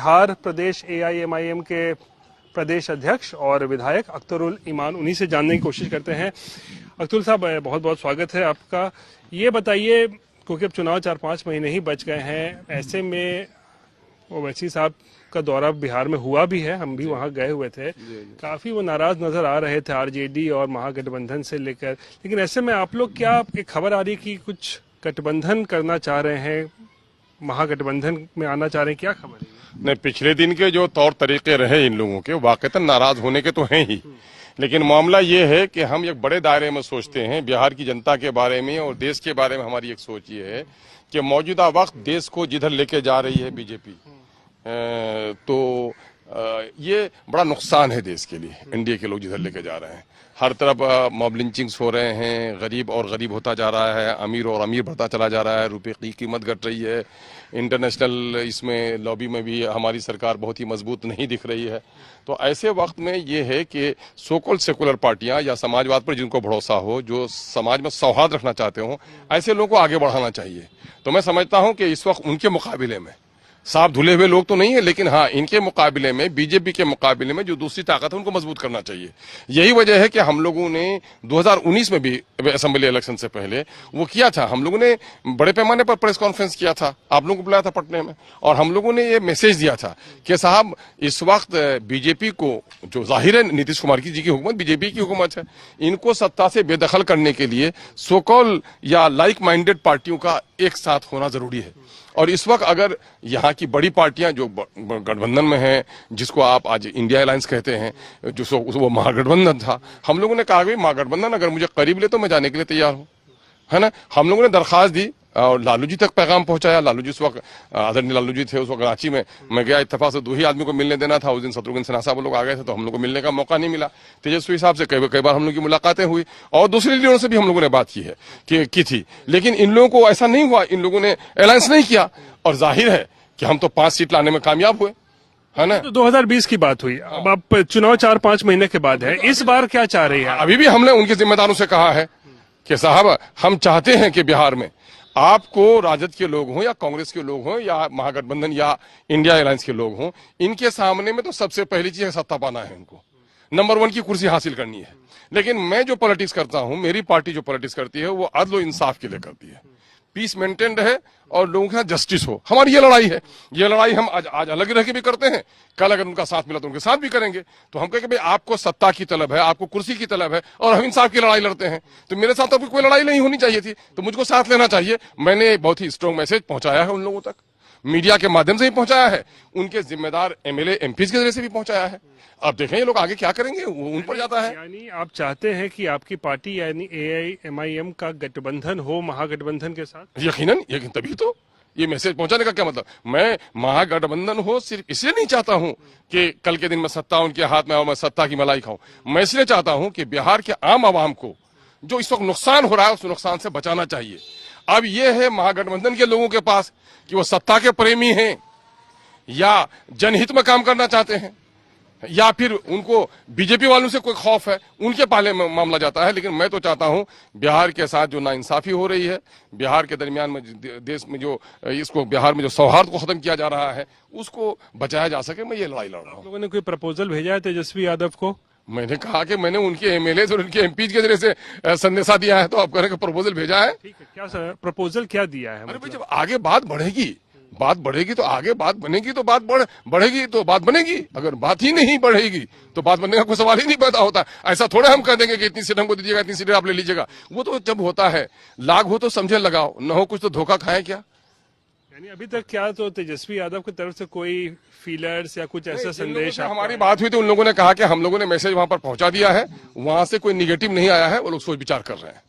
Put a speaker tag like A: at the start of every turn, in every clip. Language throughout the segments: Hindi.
A: बिहार प्रदेश AIMIM के प्रदेश अध्यक्ष और विधायक अख्तरुल ईमान, उन्हीं से जानने की कोशिश करते हैं। अख्तरुल साहब, बहुत बहुत स्वागत है आपका। ये बताइए, क्योंकि अब चुनाव 4-5 महीने ही बच गए हैं, ऐसे में ओवैसी साहब का दौरा बिहार में हुआ भी है, हम भी वहां गए हुए थे। काफी वो नाराज नजर आ रहे थे RJD और महागठबंधन से लेकर, लेकिन ऐसे में आप लोग, क्या एक खबर आ रही है कि कुछ गठबंधन करना चाह रहे हैं, महागठबंधन में आना चाह रहे हैं, क्या खबर है?
B: नहीं, पिछले दिन के जो तौर तरीके रहे इन लोगों के, वाकईतन नाराज होने के तो हैं ही, लेकिन मामला ये है कि हम एक बड़े दायरे में सोचते हैं बिहार की जनता के बारे में और देश के बारे में। हमारी एक सोच ये है कि मौजूदा वक्त देश को जिधर लेके जा रही है बीजेपी, तो ये बड़ा नुकसान है देश के लिए। एनडीए के लोग जिधर लेके जा रहे हैं, हर तरफ मॉब लिंचिंग्स हो रहे हैं, गरीब और गरीब होता जा रहा है, अमीर और अमीर बढ़ता चला जा रहा है, रुपए की कीमत घट रही है, इंटरनेशनल इसमें लॉबी में भी हमारी सरकार बहुत ही मजबूत नहीं दिख रही है। तो ऐसे वक्त में ये है कि सोकल सेकुलर पार्टियां या समाजवाद पर जिनको भरोसा हो, जो समाज में सौहार्द रखना चाहते हो, ऐसे लोगों को आगे बढ़ाना चाहिए। तो मैं समझता हूं कि इस वक्त उनके मुकाबले में साफ धुले हुए लोग तो नहीं है, लेकिन हाँ, इनके मुकाबले में, बीजेपी के मुकाबले में जो दूसरी ताकत है उनको मजबूत करना चाहिए। यही वजह है कि हम लोगों ने 2019 में भी असेंबली इलेक्शन से पहले वो किया था। हम लोगों ने बड़े पैमाने पर प्रेस कॉन्फ्रेंस किया था, आप लोगों को बुलाया था पटने में, और हम लोगों ने ये मैसेज दिया था कि साहब, इस वक्त बीजेपी को, जो जाहिर है नीतीश कुमार जी की हुकूमत बीजेपी की हुकूमत है, इनको सत्ता से बेदखल करने के लिए सोकॉल या लाइक माइंडेड पार्टियों का एक साथ होना जरूरी है। और इस वक्त अगर यहाँ की बड़ी पार्टियां जो गठबंधन में हैं, जिसको आप आज इंडिया अलायंस कहते हैं, जो वो महागठबंधन था, हम लोगों ने कहा भाई महागठबंधन अगर मुझे करीब ले तो मैं जाने के लिए तैयार हूं, है ना। हम लोगों ने दरखास्त दी और लालू जी तक पैगाम पहुंचाया। लालू जी उस वक्त, आदरणीय लालू जी थे उस वक्त रांची में, मैं गया, इत्तेफाक से 2 ही आदमी को मिलने देना था। उस दिन शत्रुघ्न सिन्हा साहब लोग आ गए थे, तो हम लोग को मिलने का मौका नहीं मिला। तेजस्वी साहब से कई बार हम लोग की मुलाकातें हुई और दूसरे लीडरों से भी हम लोगों ने बात की है की थी, लेकिन इन लोगों को ऐसा नहीं हुआ, इन लोगों ने अलायंस नहीं किया। और जाहिर है कि हम तो 5 सीट लाने में कामयाब हुए, है ना।
A: तो 2020 की बात हुई, अब आप चुनाव 4-5 महीने के बाद है, इस बार क्या चाह रही है?
B: अभी भी हमने उनके जिम्मेदारों से कहा है कि साहब, हम चाहते हैं कि बिहार में आपको राजद के लोग हों या कांग्रेस के लोग हों या महागठबंधन या इंडिया अलायंस के लोग हों, इनके सामने में तो सबसे पहली चीज सत्ता पाना है, उनको नंबर 1 की कुर्सी हासिल करनी है। लेकिन मैं जो पॉलिटिक्स करता हूं, मेरी पार्टी जो पॉलिटिक्स करती है, वो अदल और इंसाफ के लिए करती है, पीस मेंटेन्ड है और लोगों के साथ जस्टिस हो। हमारी ये लड़ाई है। ये लड़ाई हम आज अलग रह के भी करते हैं, कल अगर उनका साथ मिला तो उनके साथ भी करेंगे। तो हम कहेंगे भाई, आपको सत्ता की तलब है, आपको कुर्सी की तलब है, और हम इंसाफ की लड़ाई लड़ते हैं। तो मेरे साथ आपकी कोई लड़ाई नहीं होनी चाहिए थी, तो मुझको साथ लेना चाहिए। मैंने बहुत ही स्ट्रांग मैसेज पहुंचाया है उन लोगों तक, मीडिया के माध्यम से भी पहुंचाया है, उनके जिम्मेदार MLA MPs के जरिए से भी पहुंचाया है। अब देखें ये लोग आगे क्या करेंगे, वो उन पर जाता है।
A: यानी आप चाहते हैं कि आपकी पार्टी यानी AIMIM का गठबंधन हो महागठबंधन के साथ?
B: यकीनन, तभी तो ये मैसेज पहुंचाने का क्या मतलब। मैं महागठबंधन हो सिर्फ इसलिए नहीं चाहता हूं कि कल के दिन में सत्ता उनके हाथ में और मैं सत्ता की मलाई खाऊं। मैं इसलिए चाहता हूं कि बिहार के आम आवाम को जो इस वक्त नुकसान हो रहा है, उस नुकसान से बचाना चाहिए। अब ये है महागठबंधन के लोगों के पास कि वो सत्ता के प्रेमी हैं या जनहित में काम करना चाहते हैं, या फिर उनको बीजेपी वालों से कोई खौफ है, उनके पाले में मामला जाता है। लेकिन मैं तो चाहता हूं बिहार के साथ जो नाइंसाफी हो रही है, बिहार के दरमियान में देश में जो इसको, बिहार में जो सौहार्द को खत्म किया जा रहा है, उसको बचाया जा सके। मैं ये लड़ाई लड़ रहा हूं।
A: लोगों ने कोई प्रपोजल भेजा है तेजस्वी यादव को?
B: मैंने कहा कि मैंने उनके MLA और उनके MPs के जरिए से संदेशा दिया है, तो आप कह रहे हैं कि प्रपोजल भेजा है।
A: ठीक है, क्या सर प्रपोजल क्या दिया है?
B: अरे भाई, जब आगे बात बढ़ेगी तो आगे बात बनेगी, तो बात बढ़ेगी तो बात बनेगी। अगर बात ही नहीं बढ़ेगी तो बात बनने का कोई सवाल ही नहीं पैदा होता। ऐसा थोड़ा हम कह देंगे कि इतनी सीट हमको दीजिएगा, इतनी सीटें आप ले लीजिएगा। वो तो जब होता है, लाग हो तो समझे लगाओ, न हो कुछ तो धोखा खाए क्या।
A: यानी अभी तक क्या तो तेजस्वी यादव की तरफ से कोई फीलर्स या कुछ ऐसा संदेश?
B: हमारी बात हुई तो उन लोगों ने कहा कि हम लोगों ने मैसेज वहां पर पहुंचा दिया है, वहां से कोई निगेटिव नहीं आया है, वो लोग सोच विचार कर रहे हैं।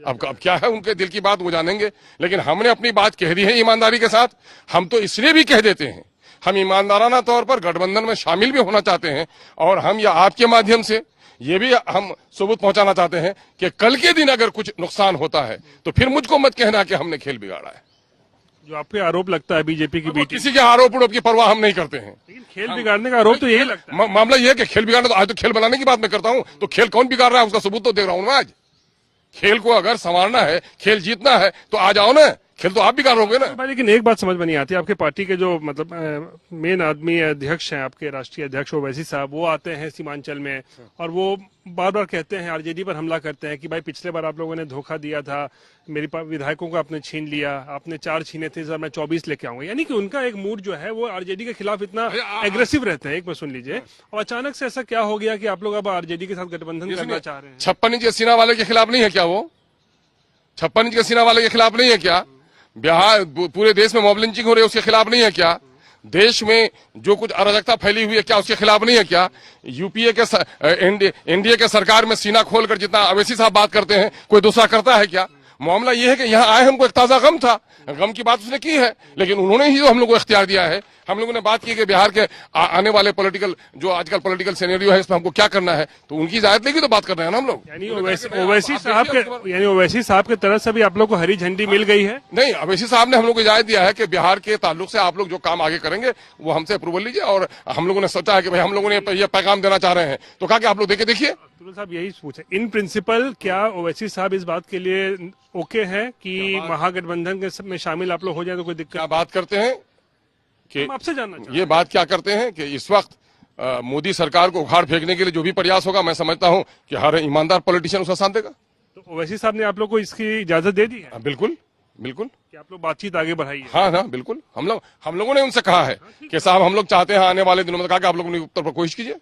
B: अब क्या है उनके दिल की बात, वो जानेंगे। लेकिन हमने अपनी बात कह दी है ईमानदारी के साथ। हम तो इसलिए भी कह देते हैं, हम ईमानदाराना तौर पर गठबंधन में शामिल भी होना चाहते हैं, और हम या आपके माध्यम से ये भी हम सबूत पहुंचाना चाहते हैं कि कल के दिन अगर कुछ नुकसान होता है तो फिर मुझको मत कहना कि हमने खेल बिगाड़ा है।
A: जो आप पे आरोप लगता है बीजेपी की बीटी,
B: किसी के आरोप की परवाह हम नहीं करते हैं।
A: लेकिन खेल बिगाड़ने का आरोप तो यही लगता है।
B: मामला यह है कि खेल बिगाड़ना, तो आज तो खेल बनाने की बात मैं करता हूं, तो खेल कौन बिगाड़ रहा है उसका सबूत तो देख रहा हूं मैं आज। खेल को अगर संवारना है, खेल जीतना है, तो आ जाओ ना, खेल तो आप भी कर रहोगे ना।
A: भाई लेकिन एक बात समझ में नहीं आती, आपके पार्टी के जो मतलब मेन आदमी अध्यक्ष हैं, आपके राष्ट्रीय अध्यक्ष ओवैसी साहब, वो आते हैं सीमांचल में और वो बार बार कहते हैं, आरजेडी पर हमला करते हैं कि भाई पिछले बार आप लोगों ने धोखा दिया था, मेरी विधायकों को आपने छीन लिया, आपने 4 छीने थे, सर मैं 24 लेके आऊंगा। यानी कि उनका एक मूड जो है वो आरजेडी के खिलाफ इतना एग्रेसिव रहते हैं। एक बार सुन लीजिए, और अचानक से ऐसा क्या हो गया कि आप लोग अब आरजेडी के साथ गठबंधन करना चाह रहे हैं?
B: 56 इंच के सीना वाले के खिलाफ नहीं है क्या? वो 56 इंच के सीना वाले के खिलाफ नहीं है क्या? बिहार पूरे देश में मॉब लिंचिंग हो रही है, उसके खिलाफ नहीं है क्या? देश में जो कुछ अराजकता फैली हुई है, क्या उसके खिलाफ नहीं है क्या? यूपीए के एनडीए के सरकार में सीना खोलकर जितना अवैसी साहब बात करते हैं, कोई दूसरा करता है क्या? मामला यह है कि यहाँ आए हमको एक ताजा गम था, गम की बात उसने की है, लेकिन उन्होंने ही जो हम लोग को इख्तियार दिया है। हम लोगों ने बात की कि बिहार के आने वाले पॉलिटिकल जो आजकल पॉलिटिकल सिनेरियो है, इसमें हमको क्या करना है, तो उनकी इजाजत लेके तो बात कर रहे हैं ना हम लोग।
A: यानी ओवैसी साहब के तरफ से भी आप लोग को हरी झंडी मिल गई है?
B: नहीं, अवैसी साहब ने हम लोग को इजाजत दिया है कि बिहार के ताल्लुक से आप लोग जो काम आगे करेंगे वो हमसे अप्रूवल लीजिए, और हम लोगों ने सोचा है कि भाई हम लोगों ने ये पैगाम देना चाह रहे हैं, तो कहा कि आप लोग देखे देखिए।
A: अब्दुल साहब यही पूछे, इन प्रिंसिपल क्या ओवैसी साहब इस बात के लिए ओके हैं कि महागठबंधन के में शामिल आप लोग हो जाए तो कोई दिक्कत?
B: क्या बात करते हैं कि
A: हम आपसे जानना चाहते हैं।
B: ये बात क्या करते हैं कि इस वक्त मोदी सरकार को उखाड़ फेंकने के लिए जो भी प्रयास होगा, मैं समझता हूं कि हर ईमानदार पॉलिटिशियन उसका साथ देगा।
A: तो ओवैसी साहब ने आप लोग को इसकी इजाजत दे दी है
B: बिल्कुल बिल्कुल
A: कि आप लोग बातचीत आगे बढ़ाइए?
B: हाँ हाँ बिल्कुल, हम लोगों ने उनसे कहा है कि साहब हम लोग चाहते हैं आने वाले दिनों में, कहा कि आप लोग उत्तर पर कोशिश कीजिए।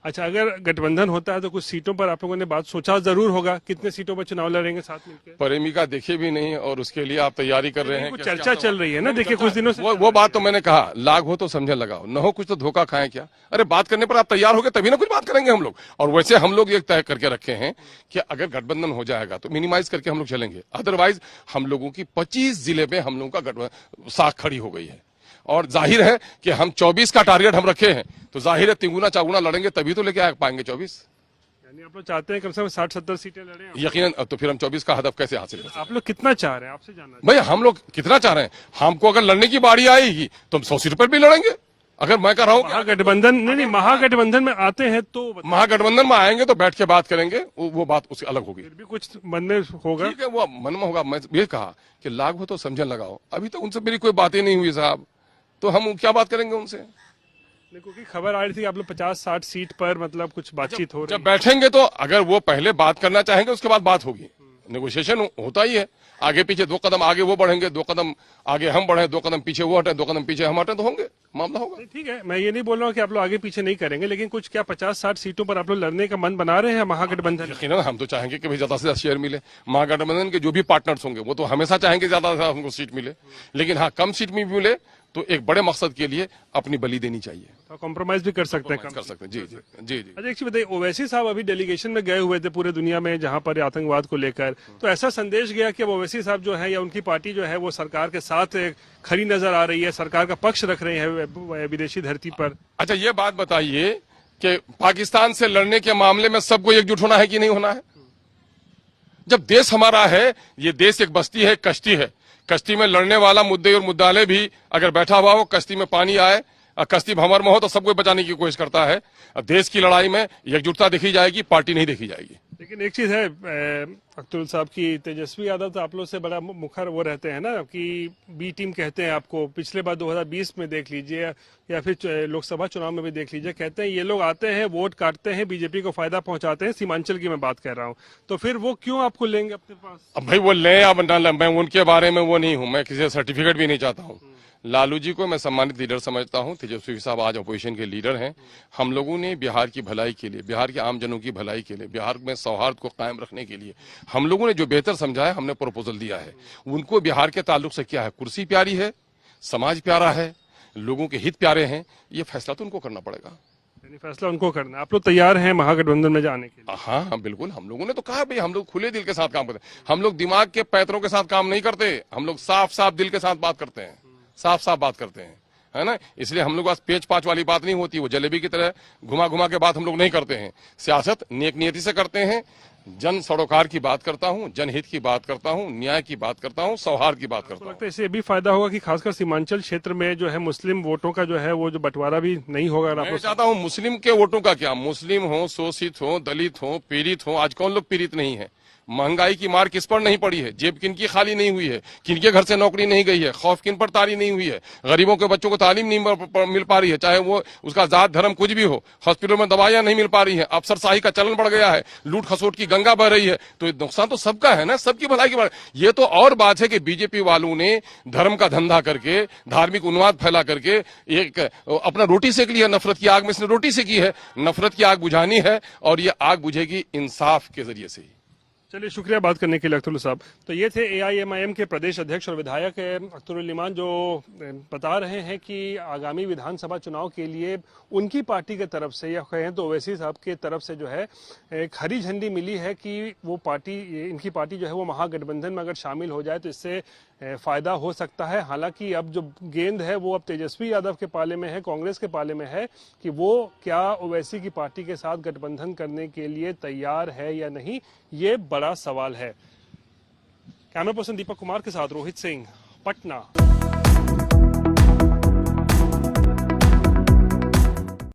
A: अच्छा, अगर गठबंधन होता है तो कुछ सीटों पर आप लोगों ने बात सोचा जरूर होगा, कितने सीटों पर चुनाव लड़ेंगे साथ मिलकर?
B: प्रेमिका देखे भी नहीं और उसके लिए आप तैयारी कर रहे हैं।
A: कुछ चर्चा चल रही है ना, देखिए कुछ दिनों से
B: वो बात तो मैंने कहा, लाग हो तो समझे लगाओ, न हो कुछ तो धोखा खाएं क्या। अरे बात करने पर आप तैयार हो गए तभी ना कुछ बात करेंगे हम लोग। और वैसे हम लोग ये तय करके रखे हैं कि अगर गठबंधन हो जाएगा तो मिनिमाइज करके हम लोग चलेंगे, अदरवाइज हम लोगों की 25 जिले में हम लोगों का साख खड़ी हो गई है। और जाहिर है कि हम 24 का टारगेट हम रखे हैं, तो जाहिर है तिगुना चौगुना लड़ेंगे तभी तो लेके आ पाएंगे 24।
A: यानी आप लोग चाहते हैं कम से कम 60-70 सीटें लड़ें?
B: यकीनन, तो फिर हम 24 का हदफ कैसे हासिल करें?
A: आप लोग कितना चाह रहे हैं, आपसे जानना
B: भाई हम लोग कितना चाह रहे हैं? हमको अगर लड़ने की बारी आएगी तो हम 100 सीट पर भी लड़ेंगे। अगर मैं कह रहा हूँ
A: महागठबंधन नहीं, महागठबंधन में आते हैं तो
B: महागठबंधन में आएंगे तो बैठ के बात करेंगे, वो बात उससे अलग होगी।
A: फिर भी कुछ मन में होगा?
B: ठीक है, वो मन में होगा। मैं ये कहा कि लाग हो तो समझन लगाओ, अभी तक उनसे मेरी कोई बातें नहीं हुई साहब, तो हम क्या बात करेंगे उनसे?
A: क्योंकि खबर आ रही थी आप लोग 50-60 सीट पर मतलब कुछ बातचीत हो रही है।
B: जब बैठेंगे तो अगर वो पहले बात करना चाहेंगे उसके बाद बात होगी, नेगोशिएशन होता ही है। आगे पीछे 2 कदम आगे वो बढ़ेंगे, 2 कदम आगे हम बढ़े, 2 कदम पीछे वो हटे, 2 कदम पीछे हम हटे, तो होंगे, मामला होगा।
A: ठीक है, मैं ये नहीं बोल रहा हूँ कि आप लोग आगे पीछे नहीं करेंगे, लेकिन कुछ क्या 50-60 सीटों पर आप लोग लड़ने का मन बना रहे हैं महागठबंधन?
B: यकीनन हम तो चाहेंगे कि भाई ज्यादा से ज्यादा शेयर मिले। महागठबंधन के जो भी पार्टनर्स होंगे वो तो हमेशा चाहेंगे ज्यादा से ज्यादा हमको सीट मिले, लेकिन हाँ कम सीट में भी मिले तो एक बड़े मकसद के लिए अपनी बलि देनी चाहिए।
A: तो कॉम्प्रोमाइज भी कर सकते हैं?
B: कर सकते हैं, जी जी जी जी।
A: अच्छा, एक चीज बताइए, ओवैसी साहब अभी डेलीगेशन में गए हुए थे पूरे दुनिया में जहां पर आतंकवाद को लेकर, तो ऐसा संदेश गया कि अब ओवैसी साहब जो है या उनकी पार्टी जो है वो सरकार के साथ खड़ी नजर आ रही है, सरकार का पक्ष रख रहे हैं विदेशी धरती पर।
B: अच्छा, ये बात बताइए कि पाकिस्तान से लड़ने के मामले में सबको एकजुट होना है कि नहीं होना है? जब देश हमारा है, ये देश एक बस्ती है, कश्ती है, कश्ती में लड़ने वाला मुद्दे और मुद्दाले भी अगर बैठा हुआ हो, कश्ती में पानी आए, कश्ती भंवर में हो तो सबको बचाने की कोशिश करता है। देश की लड़ाई में एकजुटता देखी जाएगी, पार्टी नहीं देखी जाएगी।
A: लेकिन एक चीज है अख्तरुल साहब की, तेजस्वी यादव तो आप लोग से बड़ा मुखर वो रहते हैं ना कि बी टीम कहते हैं आपको। पिछले बार 2020 में देख लीजिए या फिर लोकसभा चुनाव में भी देख लीजिए, कहते हैं ये लोग आते हैं, वोट काटते हैं, बीजेपी को फायदा पहुंचाते हैं। सीमांचल की मैं बात कर रहा हूं, तो फिर वो क्यों आपको लेंगे अपने पास?
B: अब भाई वो लें या ना लें, मैं उनके बारे में वो नहीं हूं, मैं किसी सर्टिफिकेट भी नहीं चाहता हूं। लालू जी को मैं सम्मानित लीडर समझता हूं, तेजस्वी साहब आज अपोजिशन के लीडर हैं। हम लोगों ने बिहार की भलाई के लिए, बिहार के आमजनों की भलाई के लिए, बिहार में सौहार्द को कायम रखने के लिए हम लोगों ने जो बेहतर समझा है, हमने प्रपोजल दिया है। उनको बिहार के ताल्लुक से क्या है, कुर्सी प्यारी है, समाज प्यारा है, लोगों के हित प्यारे हैं, ये फैसला तो उनको करना पड़ेगा।
A: फैसला उनको करना। आप लोग तैयार हैं महागठबंधन में जाने के लिए?
B: हाँ हाँ बिल्कुल, हम लोगों ने तो कहा भाई हम लोग खुले दिल के साथ काम करते हैं, हम लोग दिमाग के पैतरों के साथ काम नहीं करते, हम लोग साफ साफ दिल के साथ बात करते हैं, साफ साफ बात करते हैं, है ना। इसलिए हम लोग पास पेच पाच वाली बात नहीं होती, वो जलेबी की तरह घुमा घुमा के बात हम लोग नहीं करते हैं। सियासत नेक नियति से करते हैं, जन सरोकार की बात करता हूँ, जनहित की बात करता हूँ, न्याय की बात करता हूँ, सौहार्द की बात करता हूँ।
A: लगता है इससे भी फायदा होगा कि खासकर सीमांचल क्षेत्र में जो है मुस्लिम वोटों का जो है वो जो बंटवारा भी नहीं होगा।
B: मैं चाहता हूँ मुस्लिम के वोटों का क्या, मुस्लिम हो, शोषित हो, दलित हो, पीड़ित हो, आज कौन लोग पीड़ित नहीं है, महंगाई की मार किस पर नहीं पड़ी है, जेब किनकी खाली नहीं हुई है, किनके घर से नौकरी नहीं गई है, खौफ किन पर तारी नहीं हुई है, गरीबों के बच्चों को तालीम नहीं मिल पा रही है, चाहे वो उसका जात धर्म कुछ भी हो, हॉस्पिटल में दवाइयां नहीं मिल पा रही है, अफसरशाही का चलन बढ़ गया है, लूट खसोट की गंगा बह रही है। तो नुकसान तो सबका है ना, सबकी भलाई की बात। ये तो और बात है कि बीजेपी वालों ने धर्म का धंधा करके, धार्मिक उन्माद फैला करके एक अपना रोटी सेक लिया, नफरत की आग में इसने रोटी सेकी है, नफरत की आग बुझानी है और ये आग बुझेगी इंसाफ के जरिए से ही।
A: चलिए, शुक्रिया बात करने के लिए अख्तरुल साहब। तो ये थे एआईएमआईएम के प्रदेश अध्यक्ष और विधायक अख्तरुल इमान, जो बता रहे हैं कि आगामी विधानसभा चुनाव के लिए उनकी पार्टी की तरफ से, या कहें तो ओवैसी साहब के तरफ से जो है एक हरी झंडी मिली है कि वो पार्टी, इनकी पार्टी जो है वो महागठबंधन में अगर शामिल हो जाए तो इससे फायदा हो सकता है। हालांकि अब जो गेंद है वो अब तेजस्वी यादव के पाले में है, कांग्रेस के पाले में है कि वो क्या ओवैसी की पार्टी के साथ गठबंधन करने के लिए तैयार है या नहीं, ये बड़ा सवाल है। कैमरा पर्सन दीपक कुमार के साथ रोहित सिंह, पटना।